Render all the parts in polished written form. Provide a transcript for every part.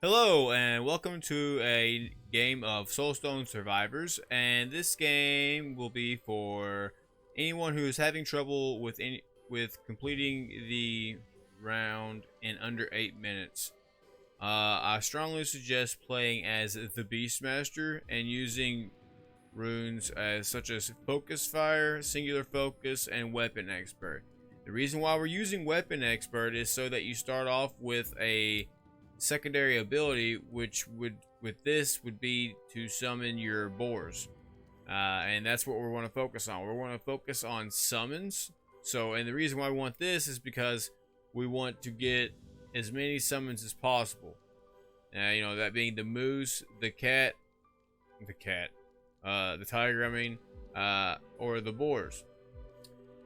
Hello and welcome to a game of Soulstone Survivors, and this game will be for anyone who is having trouble with completing the round in under 8 minutes. I strongly suggest playing as the Beastmaster and using runes such as Focus Fire, Singular Focus, and Weapon Expert. The reason why we're using Weapon Expert is so that you start off with a secondary ability, which would be to summon your boars, and that's what we want to focus on. We want to focus on summons. So, and the reason why we want this is because we want to get as many summons as possible. That being the moose, the tiger. Or the boars,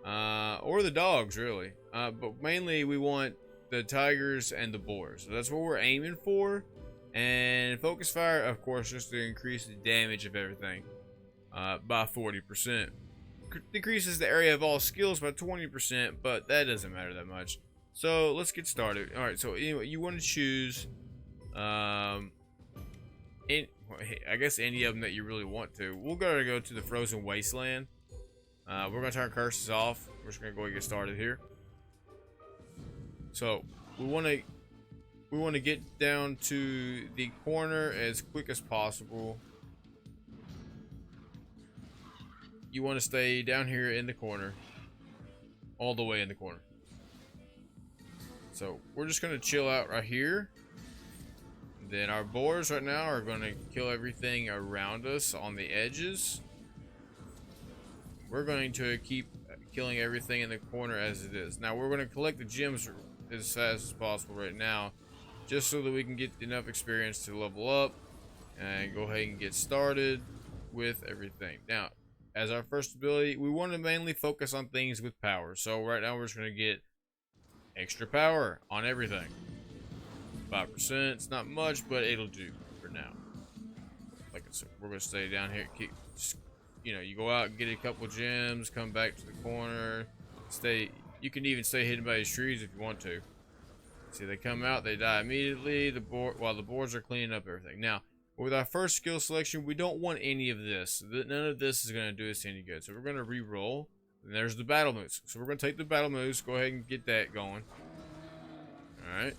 or the dogs, really. But mainly we want the tigers and the boars. So that's what we're aiming for. And focus fire, of course, just to increase the damage of everything by 40%. Decreases the area of all skills by 20%, but that doesn't matter that much. So let's get started. All right. So anyway, you want to choose, I guess any of them that you really want to. We're gonna go to the Frozen Wasteland. We're gonna turn curses off. We're just gonna go and get started here. So we want to get down to the corner as quick as possible. You want to stay down here in the corner, all the way in the corner. So we're just going to chill out right here. Then our boars right now are going to kill everything around us on the edges. We're going to keep killing everything in the corner as it is. Now we're going to collect the gems as fast as possible right now, just so that we can get enough experience to level up and go ahead and get started with everything. Now, as our first ability, we want to mainly focus on things with power. So right now we're just going to get extra power on everything. 5%, it's not much, but it'll do for now. Like I said, we're going to stay down here. You go out and get a couple gems, come back to the corner, stay. You can even stay hidden by these trees if you want to. See, they come out, they die immediately. While the boards are cleaning up everything. Now, with our first skill selection, we don't want any of this. None of this is going to do us any good. So we're going to re-roll. And there's the battle moose. So we're going to take the battle moose. Go ahead and get that going. All right.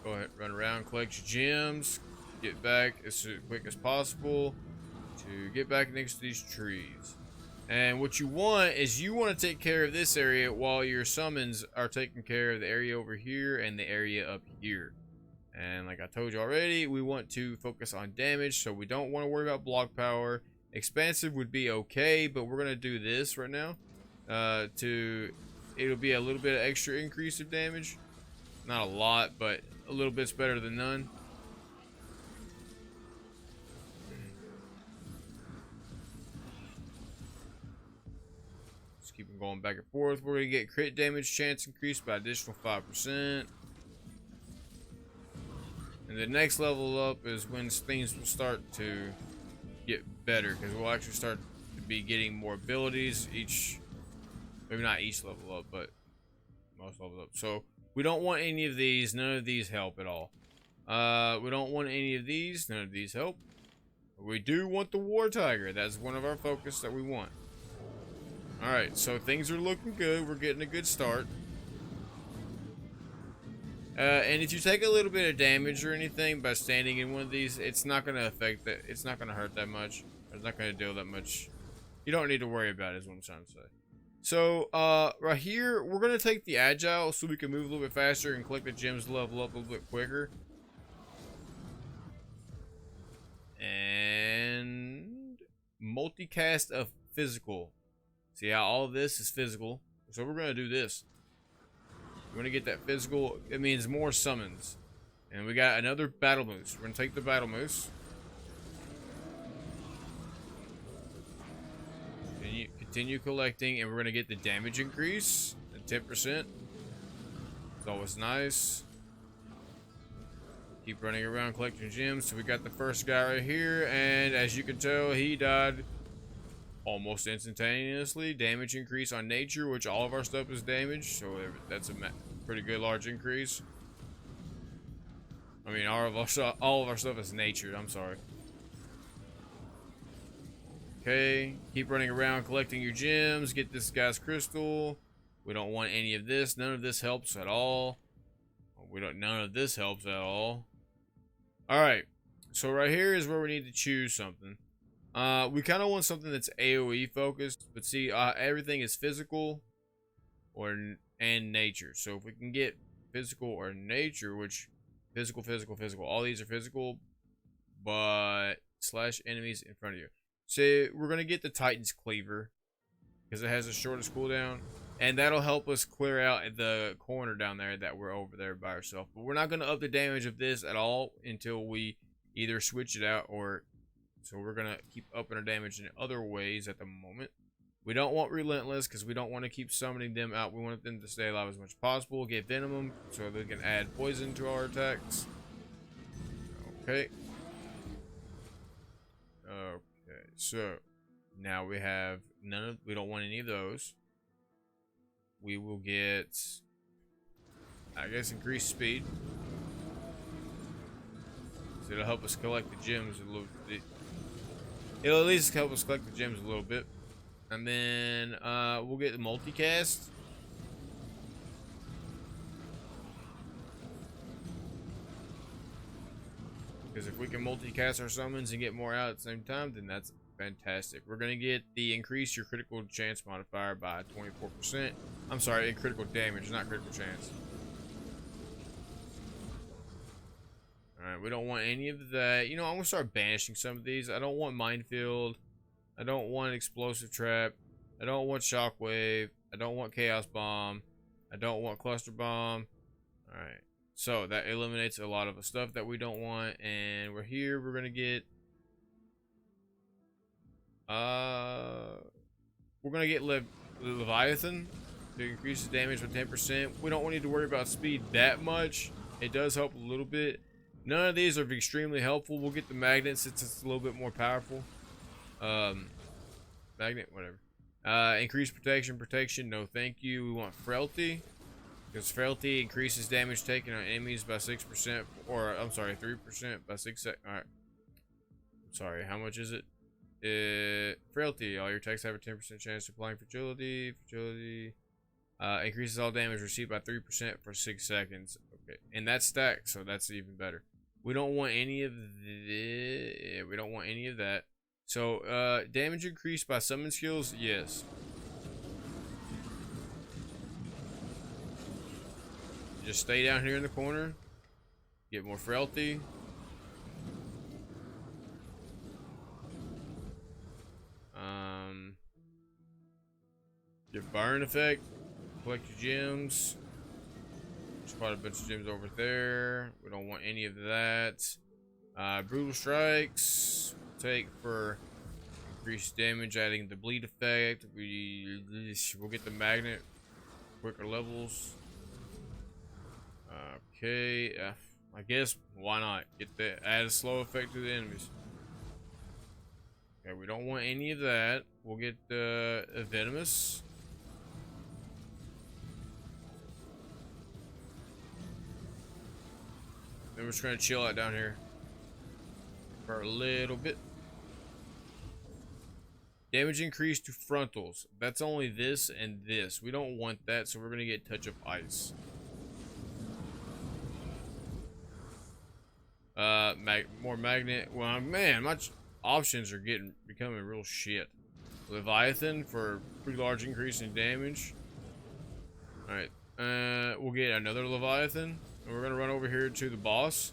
Go ahead, run around, collect your gems, get back as quick as possible to get back next to these trees. And what you want is you want to take care of this area while your summons are taking care of the area over here and the area up here. And like I told you already, we want to focus on damage, so we don't want to worry about block power. Expansive would be okay, but we're going to do this right now. It'll be a little bit of extra increase of damage. Not a lot, but a little bit's better than none. Keep them going back and forth. We're going to get crit damage chance increased by additional 5%. And the next level up is when things will start to get better, because we'll actually start to be getting more abilities maybe not each level up, but most levels up. So we don't want any of these. None of these help at all. We don't want any of these. None of these help. We do want the War Tiger. That's one of our focus that we want. Alright, so things are looking good. We're getting a good start. And if you take a little bit of damage or anything by standing in one of these, it's not going to affect that. It's not going to hurt that much. It's not going to deal that much. You don't need to worry about it, is what I'm trying to say. So, right here, we're going to take the Agile so we can move a little bit faster and collect the gems to level up a little bit quicker. And multicast of physical. See how all of this is physical. So we're going to do this. We're going to get that physical. It means more summons. And we got another battle moose. We're going to take the battle moose. Continue collecting. And we're going to get the damage increase at 10%. It's always nice. Keep running around collecting gems. So we got the first guy right here. And as you can tell, he died almost instantaneously. Damage increase on nature, which all of our stuff is damaged, so that's a pretty good large increase. mean, all of our stuff is natured. I'm sorry. Okay, keep running around collecting your gems. Get this guy's crystal. We don't want any of this. None of this helps at all. None of this helps at all. All right, so right here is where we need to choose something. We kind of want something that's AOE focused, but see, everything is physical and nature. So if we can get physical or nature, which physical, all these are physical, but slash enemies in front of you. So we're gonna get the Titan's Cleaver because it has the shortest cooldown, and that'll help us clear out the corner down there that we're over there by ourselves. But we're not gonna up the damage of this at all until we either switch it out or. So we're gonna keep upping our damage in other ways at the moment. We don't want Relentless because we don't want to keep summoning them out. We want them to stay alive as much as possible. Get Venom so they can add poison to our attacks. Okay. Okay, so now we have we don't want any of those. We will get, I guess, increased speed. So it'll help us collect the gems a little bit. It'll at least help us collect the gems a little bit. And then we'll get the multicast. Because if we can multicast our summons and get more out at the same time, then that's fantastic. We're going to get the increase your critical chance modifier by 24%. I'm sorry, in critical damage, not critical chance. Alright, we don't want any of that. You know, I'm going to start banishing some of these. I don't want Minefield. I don't want Explosive Trap. I don't want Shockwave. I don't want Chaos Bomb. I don't want Cluster Bomb. Alright. So that eliminates a lot of the stuff that we don't want, and we're here. We're gonna get Leviathan to increase the damage by 10%. We don't need to worry about speed that much. It does help a little bit. None of these are extremely helpful. We'll get the magnet since it's a little bit more powerful. Magnet, whatever. Increased protection. No, thank you. We want Frailty. Because Frailty increases damage taken on enemies by 6%, or I'm sorry, 3% by 6 seconds. Alright. Sorry, how much is it? Frailty. All your attacks have a 10% chance of applying fragility. Increases all damage received by 3% for 6 seconds. Okay. And that's stacked, so that's even better. We don't want any of this. We don't want any of that. So, damage increased by summon skills? Yes. Just stay down here in the corner. Get more Frailty. Get Burn effect. Collect your gems. There's quite a bunch of gems over there. We don't want any of that. Brutal Strikes. Take for increased damage, adding the bleed effect. We'll get the magnet. Quicker levels. Okay, I guess why not get that, add a slow effect to the enemies. Okay, we don't want any of that. We'll get Venomous. Then we're just gonna chill out down here for a little bit. Damage increase to frontals. That's only this and this. We don't want that, so we're gonna get Touch of Ice. More magnet. Well, man, my options are becoming real shit. Leviathan for pretty large increase in damage. All right, we'll get another Leviathan, and we're gonna run over here to the boss,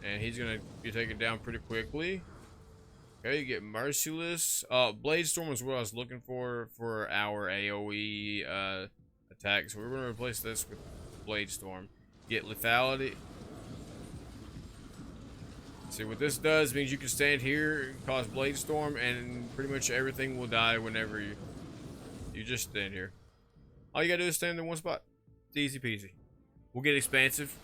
and he's gonna be taken down pretty quickly. Okay, you get Merciless. Blade Storm is what I was looking for our AOE attack, so we're gonna replace this with Blade Storm. Get Lethality. See what this does means you can stand here, cause Blade Storm, and pretty much everything will die whenever you just stand here. All you gotta do is stand in one spot. It's easy peasy. We'll get Expansive.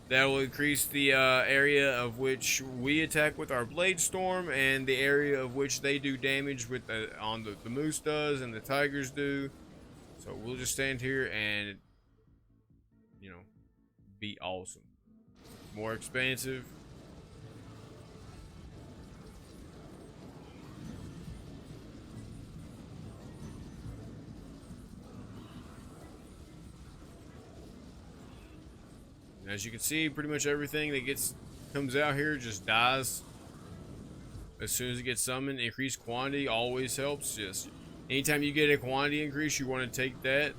That will increase the area of which we attack with our Blade Storm, and the area of which they do damage with the Moose does and the Tigers do. So we'll just stand here and, you know, be awesome. More expansive. And as you can see, pretty much everything that comes out here just dies as soon as it gets summoned. Increased quantity always helps. Just anytime you get a quantity increase, you want to take that,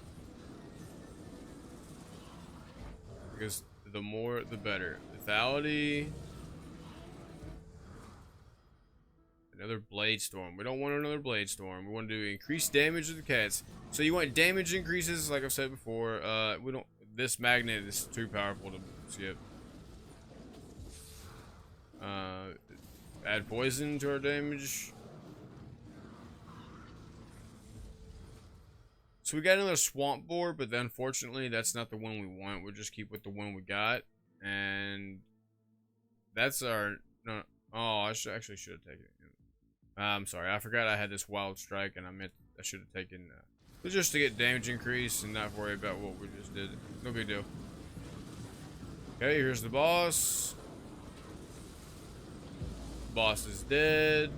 because the more the better. Lethality. Another blade storm. We don't want another blade storm. We want to do increased damage to the cats. So you want damage increases, like I've said before. We don't. This magnet is too powerful to skip. Add poison to our damage. So we got another swamp boar, but unfortunately that's not the one we want. We'll just keep with the one we got, and that's our no. Oh, I should have taken it. I'm sorry, I forgot I had this wild strike, and I should have taken just to get damage increase and not worry about what we just did. No big deal. Okay, here's the boss. Boss is dead.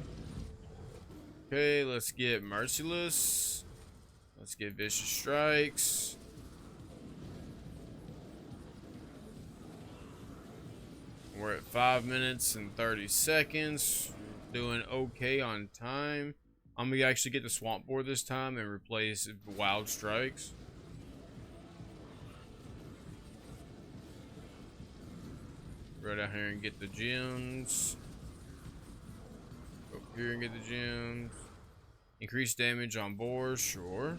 Okay, let's get merciless. Let's get vicious strikes. We're at 5 minutes and 30 seconds. Doing okay on time. I'm gonna actually get the swamp boar this time and replace wild strikes. Right out here and get the gems. Go up here and get the gems. Increase damage on boars, sure.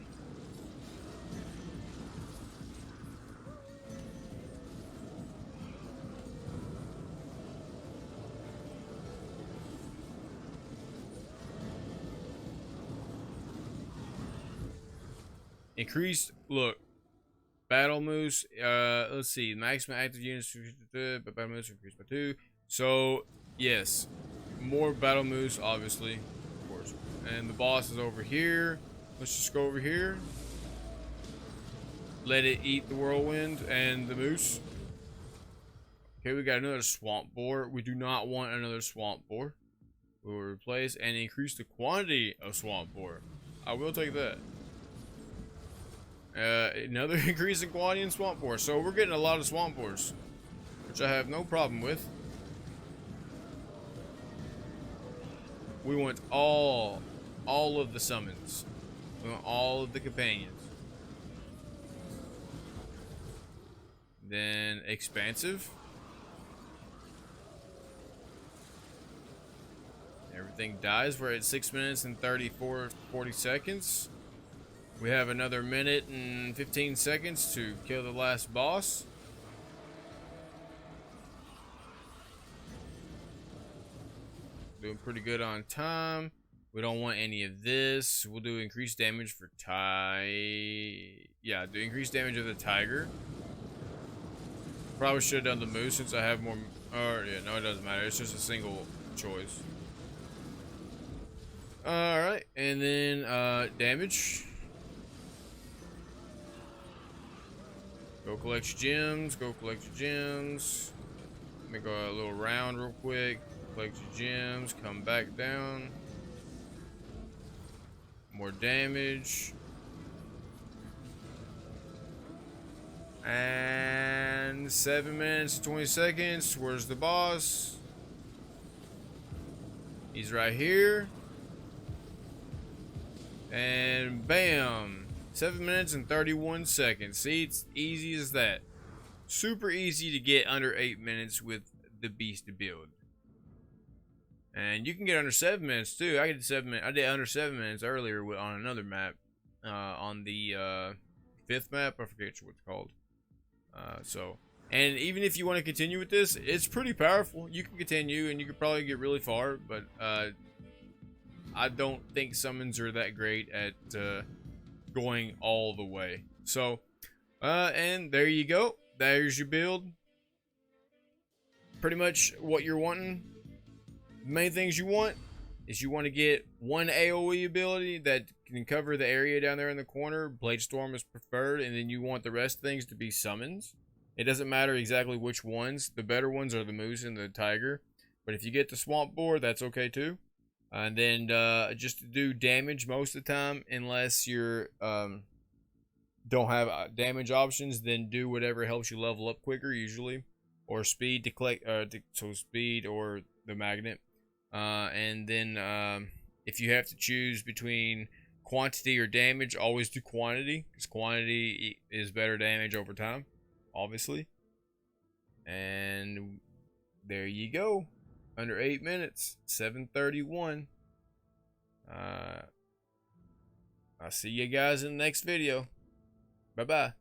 Increased, look, battle moose. Let's see, maximum active units, but battle moose increased by 2. So yes, more battle moose, obviously, of course. And the boss is over here. Let's just go over here. Let it eat the whirlwind and the moose. Okay, we got another swamp boar. We do not want another swamp boar. We will replace and increase the quantity of swamp boar. I will take that. Another increase in quantity in swamp boar. So we're getting a lot of swamp boars, which I have no problem with. We want all of the summons. We want all of the companions. Then expansive. Everything dies. We're at 6 minutes and 40 seconds. We have another minute and 15 seconds to kill the last boss. Doing pretty good on time. We don't want any of this. We'll do increased damage for yeah, do increased damage of the tiger. Probably should have done the moose since I have more. Or yeah, no, it doesn't matter. It's just a single choice. Alright, and then damage. Go collect your gems. Go collect your gems. Let me go a little round real quick. Collect your gems. Come back down. More damage. And 7 minutes and 20 seconds. Where's the boss? He's right here. And bam. 7 minutes and 31 seconds. See, it's easy as that. Super easy to get under 8 minutes with the beast build. And you can get under 7 minutes too. I did under 7 minutes earlier on another map. On the 5th map. I forget what it's called. And even if you want to continue with this, it's pretty powerful. You can continue and you could probably get really far, but I don't think summons are that great at going all the way. So and there you go. There's your build. Pretty much what you're wanting. The main things you want is you want to get one AoE ability that can cover the area down there in the corner. Blade Storm is preferred, and then you want the rest of things to be summons. It doesn't matter exactly which ones. The better ones are the moose and the tiger. But if you get the swamp boar, that's okay too. And then just to do damage most of the time, unless you're don't have damage options, then do whatever helps you level up quicker usually, or speed to collect so speed or the magnet. And then if you have to choose between quantity or damage, always do quantity, because quantity is better damage over time, obviously. And there you go, under 8 minutes, 7:31. I'll see you guys in the next video. Bye bye.